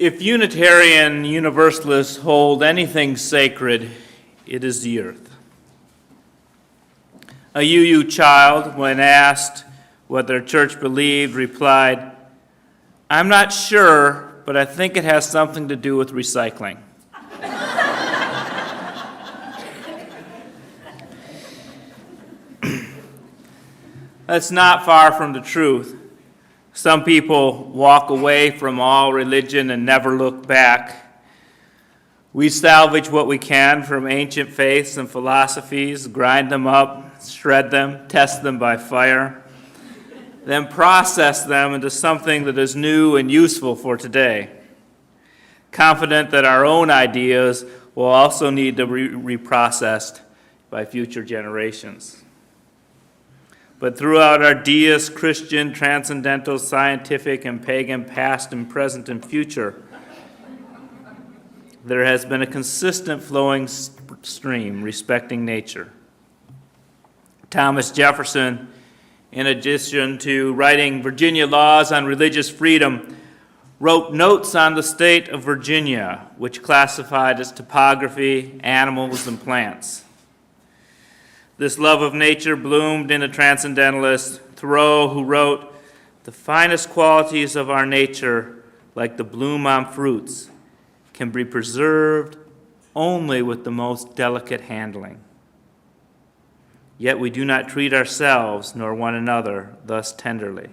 If Unitarian Universalists hold anything sacred, it is the earth. A UU child, when asked what their church believed, replied, "I'm not sure, but I think it has something to do with recycling." That's not far from the truth. Some people walk away from all religion and never look back. We salvage what we can from ancient faiths and philosophies, grind them up, shred them, test them by fire, then process them into something that is new and useful for today, confident that our own ideas will also need to be reprocessed by future generations. But throughout our deist, Christian, transcendental, scientific, and pagan past and present and future, there has been a consistent flowing stream respecting nature. Thomas Jefferson, in addition to writing Virginia Laws on Religious Freedom, wrote Notes on the State of Virginia, which classified its topography, animals, and plants. This love of nature bloomed in a transcendentalist, Thoreau, who wrote, "The finest qualities of our nature, like the bloom on fruits, can be preserved only with the most delicate handling. Yet we do not treat ourselves nor one another thus tenderly."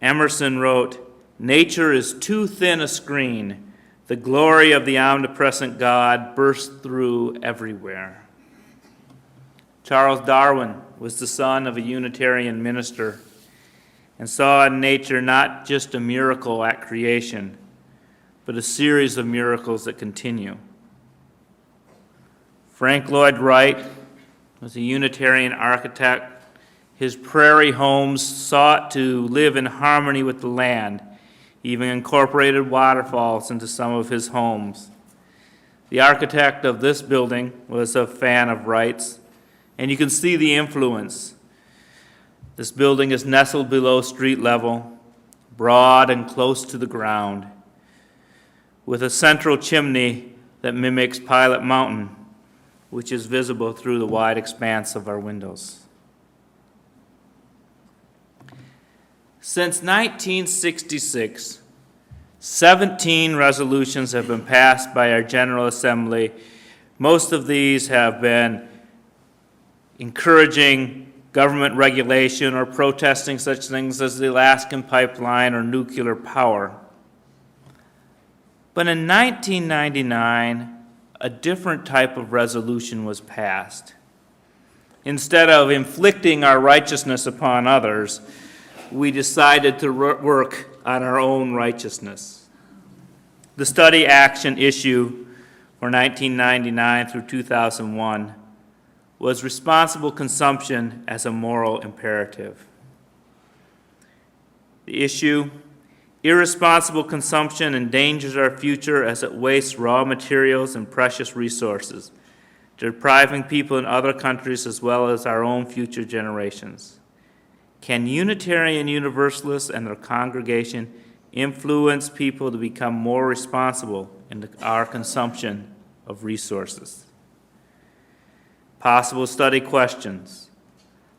Emerson wrote, "Nature is too thin a screen. The glory of the omnipresent God bursts through everywhere." Charles Darwin was the son of a Unitarian minister and saw in nature not just a miracle at creation, but a series of miracles that continue. Frank Lloyd Wright was a Unitarian architect. His prairie homes sought to live in harmony with the land, even incorporated waterfalls into some of his homes. The architect of this building was a fan of Wright's, and you can see the influence. This building is nestled below street level, broad and close to the ground, with a central chimney that mimics Pilot Mountain, which is visible through the wide expanse of our windows. Since 1966, 17 resolutions have been passed by our General Assembly. Most of these have been encouraging government regulation or protesting such things as the Alaskan pipeline or nuclear power. But in 1999, a different type of resolution was passed. Instead of inflicting our righteousness upon others, we decided to work on our own righteousness. The study action issue for 1999 through 2001 was responsible consumption as a moral imperative. The issue, irresponsible consumption endangers our future as it wastes raw materials and precious resources, depriving people in other countries as well as our own future generations. Can Unitarian Universalists and their congregation influence people to become more responsible in our consumption of resources? Possible study questions.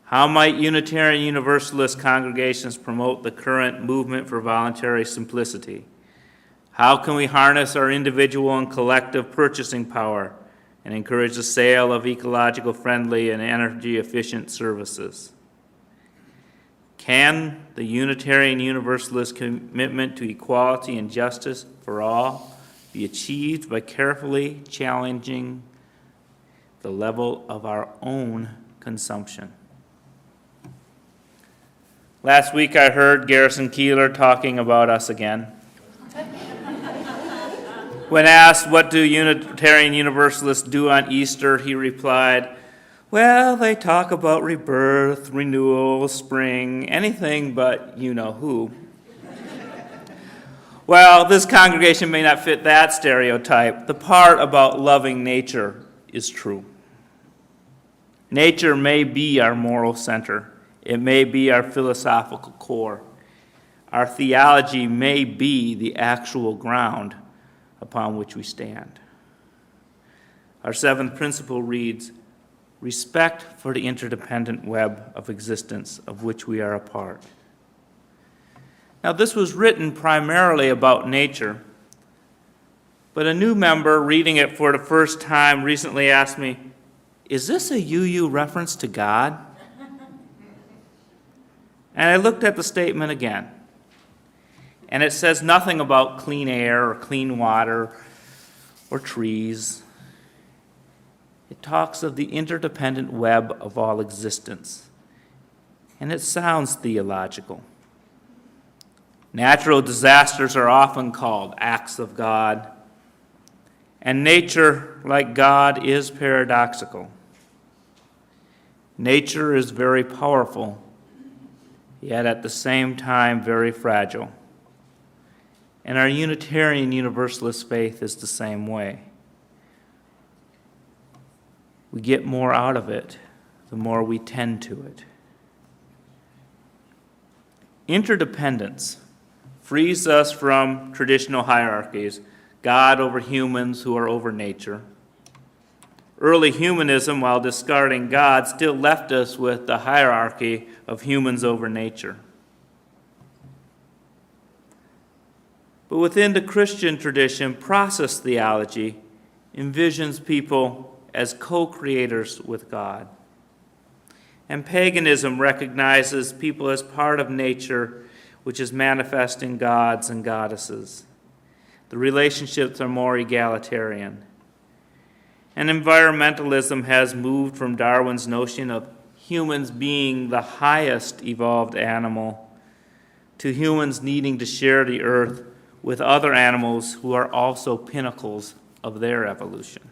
How might Unitarian Universalist congregations promote the current movement for voluntary simplicity? How can we harness our individual and collective purchasing power and encourage the sale of ecological friendly and energy efficient services? Can the Unitarian Universalist commitment to equality and justice for all be achieved by carefully challenging the level of our own consumption? Last week I heard Garrison Keillor talking about us again. When asked what do Unitarian Universalists do on Easter, he replied, "Well, they talk about rebirth, renewal, spring, anything but you know who." Well, this congregation may not fit that stereotype. The part about loving nature is true. Nature may be our moral center. It may be our philosophical core. our theology may be the actual ground upon which we stand. Our seventh principle reads, respect for the interdependent web of existence of which we are a part. Now, this was written primarily about nature, but a new member reading it for the first time recently asked me, is this a UU reference to God? And I looked at the statement again, and it says nothing about clean air or clean water or trees. It talks of the interdependent web of all existence, and it sounds theological. Natural disasters are often called acts of God, and nature, like God, is paradoxical. Nature is very powerful, yet at the same time very fragile. And our Unitarian Universalist faith is the same way. We get more out of it the more we tend to it. Interdependence frees us from traditional hierarchies, God over humans who are over nature. Early humanism, while discarding God, still left us with the hierarchy of humans over nature. But within the Christian tradition, process theology envisions people as co-creators with God. And paganism recognizes people as part of nature, which is manifest in gods and goddesses. The relationships are more egalitarian. And environmentalism has moved from Darwin's notion of humans being the highest evolved animal to humans needing to share the earth with other animals who are also pinnacles of their evolution.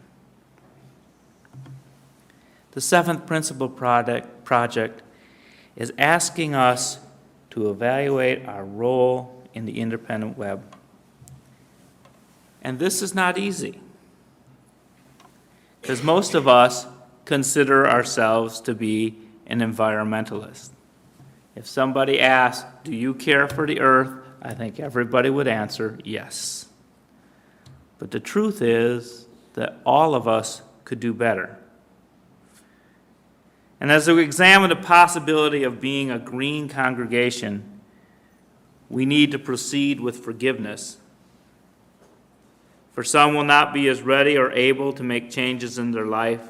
The seventh principle project is asking us to evaluate our role in the independent web. And this is not easy, because most of us consider ourselves to be an environmentalist. If somebody asks, do you care for the earth? I think everybody would answer yes. But the truth is that all of us could do better. And as we examine the possibility of being a green congregation, we need to proceed with forgiveness. For some will not be as ready or able to make changes in their life,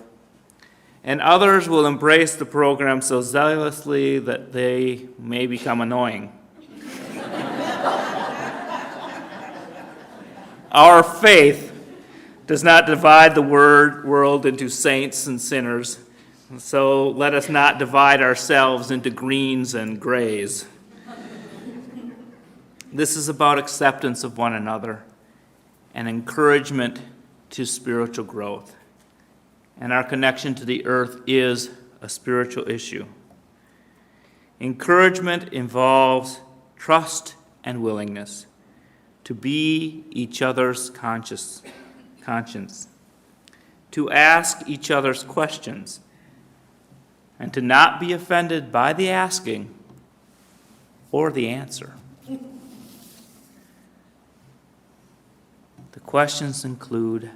and others will embrace the program so zealously that they may become annoying. Our faith does not divide the world into saints and sinners, so let us not divide ourselves into greens and grays. This is about acceptance of one another and encouragement to spiritual growth. And our connection to the earth is a spiritual issue. Encouragement involves trust and willingness to be each other's conscience, to ask each other's questions, and to not be offended by the asking or the answer. The questions include,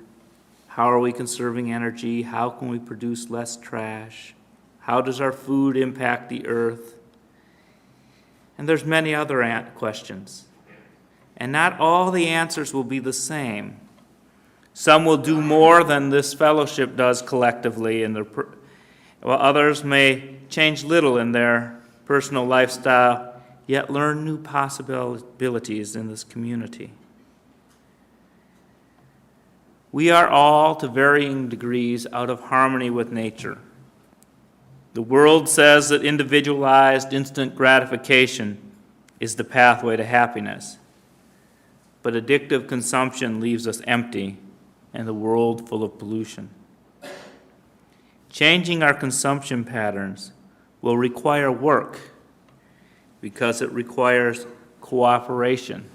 how are we conserving energy? How can we produce less trash? How does our food impact the earth? And there's many other questions. And not all the answers will be the same. Some will do more than this fellowship does collectively, while others may change little in their personal lifestyle, yet learn new possibilities in this community. We are all, to varying degrees, out of harmony with nature. The world says that individualized instant gratification is the pathway to happiness. But addictive consumption leaves us empty and the world full of pollution. Changing our consumption patterns will require work because it requires cooperation.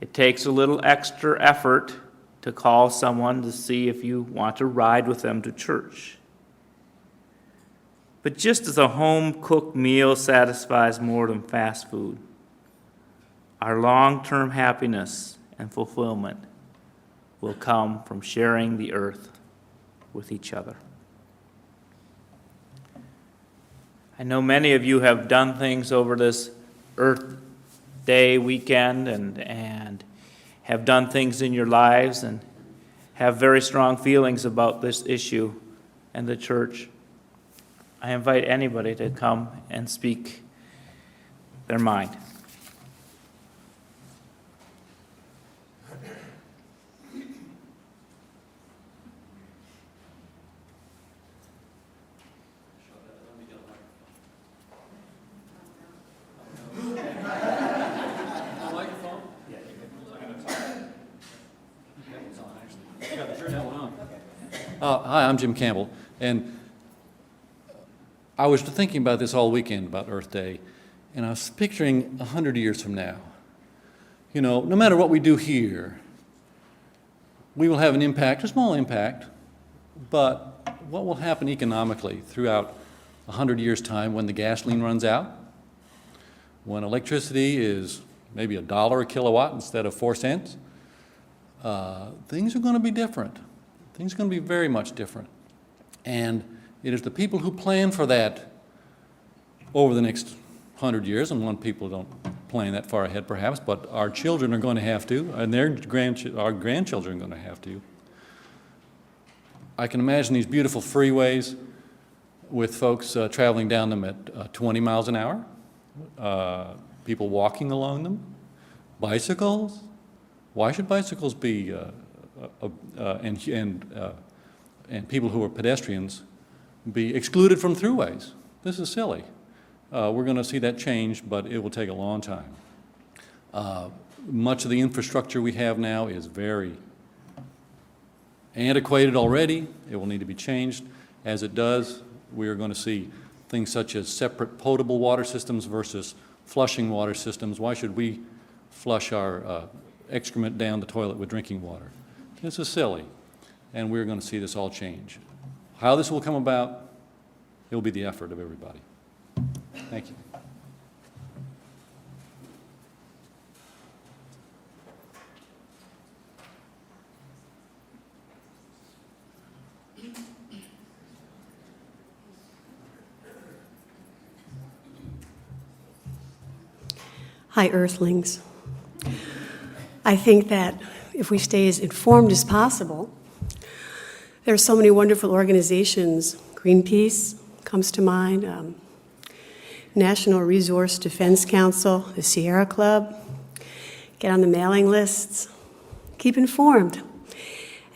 It takes a little extra effort to call someone to see if you want to ride with them to church. But just as a home-cooked meal satisfies more than fast food, Our long-term happiness and fulfillment will come from sharing the earth with each other. I know many of you have done things over this Earth Day weekend and have done things in your lives and have very strong feelings about this issue and the church. I invite anybody to come and speak their mind. Hi, I'm Jim Campbell, and I was thinking about this all weekend, about Earth Day, and I was picturing 100 years from now. You know, no matter what we do here, we will have an impact, a small impact, but what will happen economically throughout 100 years' time when the gasoline runs out, when electricity is maybe $1 a kilowatt instead of 4 cents, things are going to be different. Things are going to be very much different. And it is the people who plan for that over the next 100 years, and one people don't plan that far ahead perhaps, but our children are going to have to, and our grandchildren are going to have to. I can imagine these beautiful freeways with folks traveling down them at 20 miles an hour, people walking along them, bicycles. Why should bicycles be and people who are pedestrians be excluded from throughways? This is silly. We're going to see that change, but it will take a long time. Much of the infrastructure we have now is very antiquated already. It will need to be changed. As it does, we are going to see things such as separate potable water systems versus flushing water systems. Why should we flush our excrement down the toilet with drinking water? This is silly, and we're going to see this all change. How this will come about, it will be the effort of everybody. Thank you. Hi, Earthlings. I think that if we stay as informed as possible, there are so many wonderful organizations. Greenpeace comes to mind, National Resource Defense Council, the Sierra Club. Get on the mailing lists. Keep informed.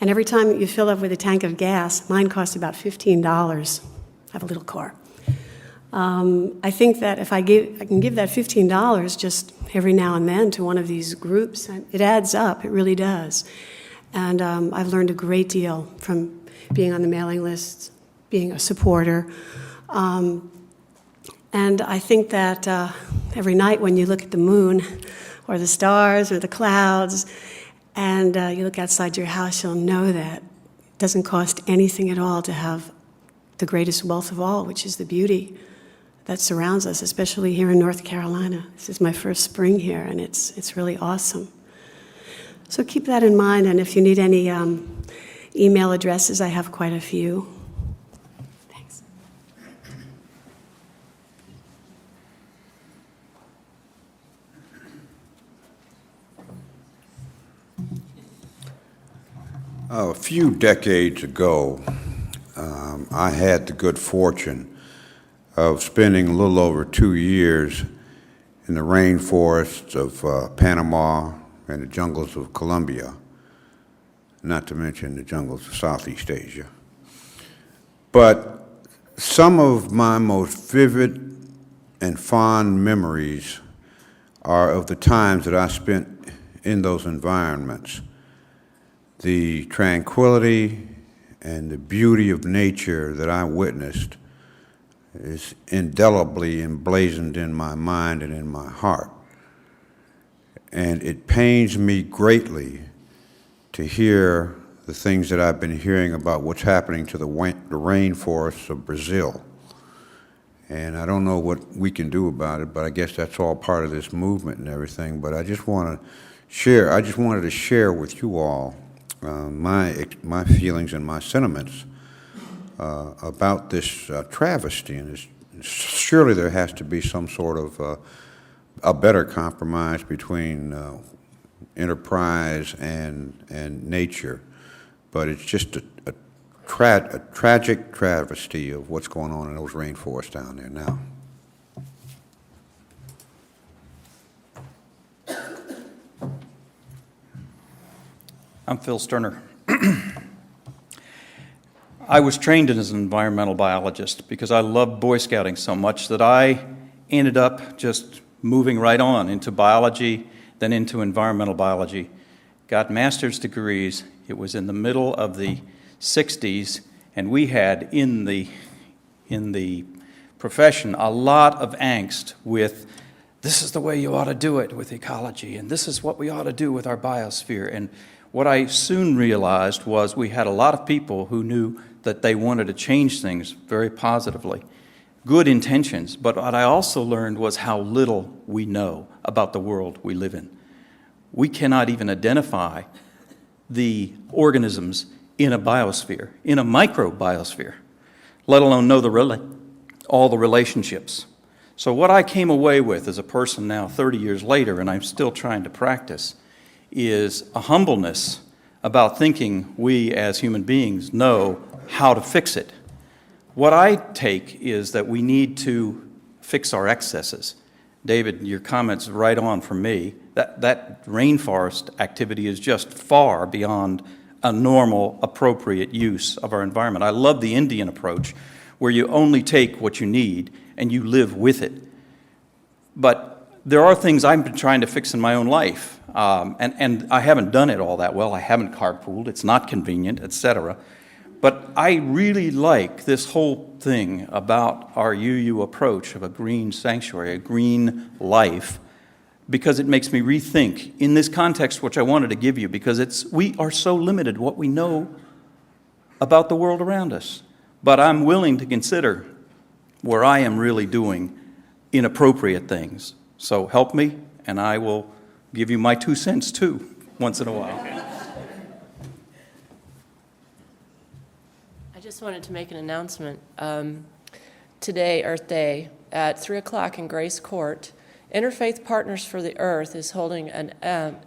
And every time you fill up with a tank of gas, mine costs about $15. I have a little car. I think that if I can give that $15 just every now and then to one of these groups, it adds up, it really does. And I've learned a great deal from being on the mailing lists, being a supporter. And I think that every night when you look at the moon or the stars or the clouds and you look outside your house, you'll know that it doesn't cost anything at all to have the greatest wealth of all, which is the beauty that surrounds us, especially here in North Carolina. This is my first spring here, and it's really awesome. So keep that in mind, and if you need any email addresses, I have quite a few. Thanks. A few decades ago, I had the good fortune of spending a little over 2 years in the rainforests of Panama and the jungles of Colombia, not to mention the jungles of Southeast Asia. But some of my most vivid and fond memories are of the times that I spent in those environments. The tranquility and the beauty of nature that I witnessed is indelibly emblazoned in my mind and in my heart. And it pains me greatly to hear the things that I've been hearing about what's happening to the rainforests of Brazil And I don't know what we can do about it, but I guess that's all part of this movement and everything. But I just wanted to share with you all my feelings and my sentiments about this travesty. And surely there has to be some sort of a better compromise between enterprise and nature. But it's just a tragic travesty of what's going on in those rainforests down there now. I'm Phil Sterner. I was trained as an environmental biologist because I loved Boy Scouting so much that I ended up just moving right on into biology, then into environmental biology. Got master's degrees. It was in the middle of the 60s, and we had in the profession a lot of angst with this is the way you ought to do it with ecology, and this is what we ought to do with our biosphere. And what I soon realized was we had a lot of people who knew that they wanted to change things very positively. Good intentions, but what I also learned was how little we know about the world we live in. We cannot even identify the organisms in a biosphere, in a microbiosphere, let alone know all the relationships. So what I came away with as a person now 30 years later, and I'm still trying to practice, is a humbleness about thinking we as human beings know how to fix it. What I take is that we need to fix our excesses. David, your comment's right on for me. That rainforest activity is just far beyond a normal, appropriate use of our environment. I love the Indian approach, where you only take what you need and you live with it. But there are things I've been trying to fix in my own life, and I haven't done it all that well. I haven't carpooled, it's not convenient, etc. But I really like this whole thing about our UU approach of a green sanctuary, a green life, because it makes me rethink in this context, which I wanted to give you, because we are so limited what we know about the world around us. But I'm willing to consider where I am really doing inappropriate things. So help me, and I will give you my 2 cents too, once in a while. I just wanted to make an announcement. Today, Earth Day, at 3 o'clock in Grace Court, Interfaith Partners for the Earth is holding an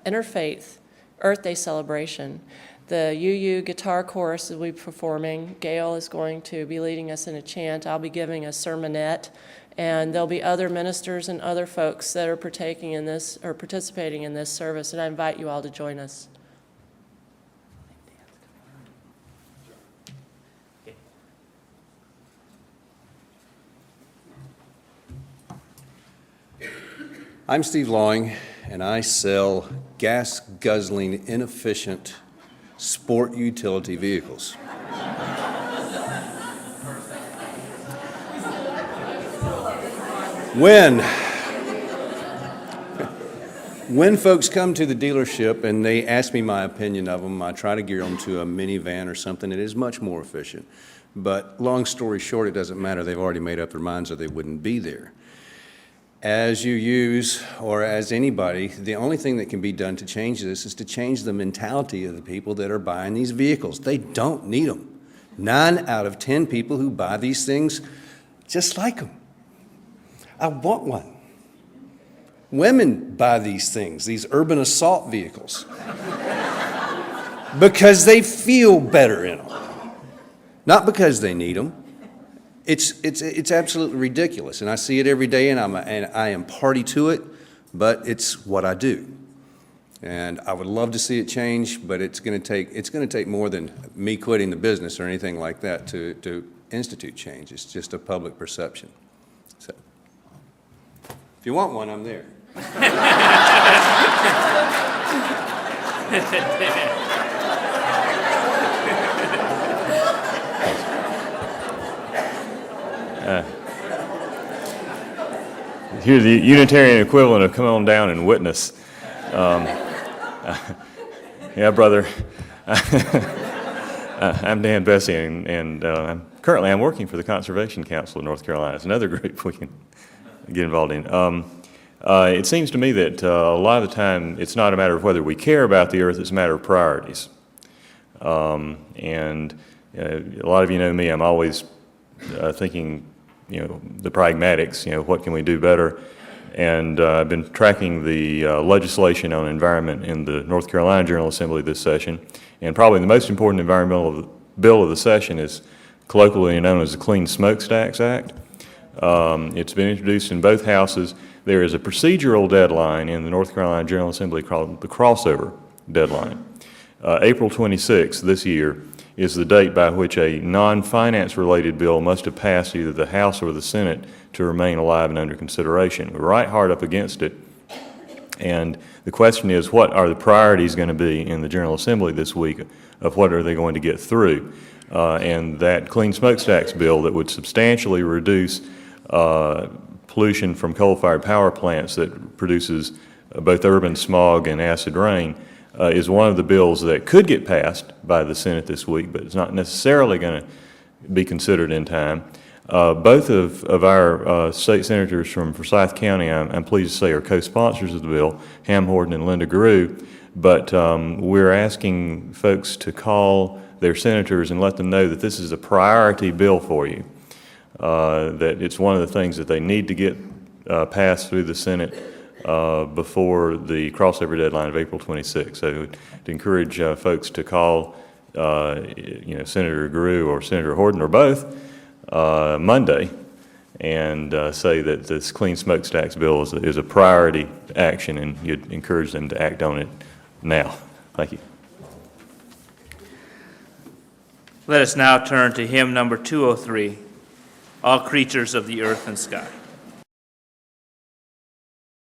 Interfaith Earth Day celebration. The UU Guitar Chorus will be performing. Gail is going to be leading us in a chant. I'll be giving a sermonette. And there'll be other ministers and other folks that are partaking in this or participating in this service, and I invite you all to join us. I'm Steve Lawing, and I sell gas-guzzling, inefficient sport utility vehicles. When folks come to the dealership and they ask me my opinion of them, I try to gear them to a minivan or something that is much more efficient. But long story short, it doesn't matter. They've already made up their minds or they wouldn't be there. As you use, or as anybody, the only thing that can be done to change this is to change the mentality of the people that are buying these vehicles. They don't need them. 9 out of 10 people who buy these things just like them. I want one. Women buy these things, these urban assault vehicles, because they feel better in them, not because they need them. It's absolutely ridiculous, and I see it every day, and I am party to it, but it's what I do. And I would love to see it change, but it's going to take more than me quitting the business or anything like that to institute change. It's just a public perception. So, if you want one, I'm there. Here's the Unitarian equivalent of come on down and witness. Yeah, brother. I'm Dan Bessie, and I'm currently I'm working for the Conservation Council of North Carolina. It's another group we can get involved in. It seems to me that a lot of the time it's not a matter of whether we care about the earth, it's a matter of priorities. And a lot of you know me, I'm always thinking, the pragmatics, what can we do better? And I've been tracking the legislation on environment in the North Carolina General Assembly this session. And probably the most important environmental bill of the session is colloquially known as the Clean Smokestacks Act. It's been introduced in both houses. There is a procedural deadline in the North Carolina General Assembly called the crossover deadline. April 26th this year is the date by which a non-finance related bill must have passed either the House or the Senate to remain alive and under consideration. We're right hard up against it. And the question is, what are the priorities going to be in the General Assembly this week of what are they going to get through? And that Clean Smokestacks bill that would substantially reduce pollution from coal-fired power plants that produces both urban smog and acid rain is one of the bills that could get passed by the Senate this week, but it's not necessarily going to be considered in time. Both of our state senators from Forsyth County, I'm pleased to say, are co-sponsors of the bill, Ham Horton and Linda Garreau, but we're asking folks to call their senators and let them know that this is a priority bill for you, that it's one of the things that they need to get passed through the Senate before the crossover deadline of April 26th. So to encourage folks to call Senator Garreau or Senator Horton or both Monday and say that this Clean Smokestacks bill is a priority action, and you'd encourage them to act on it now. Thank you. Let us now turn to hymn number 203, All Creatures of the Earth and Sky.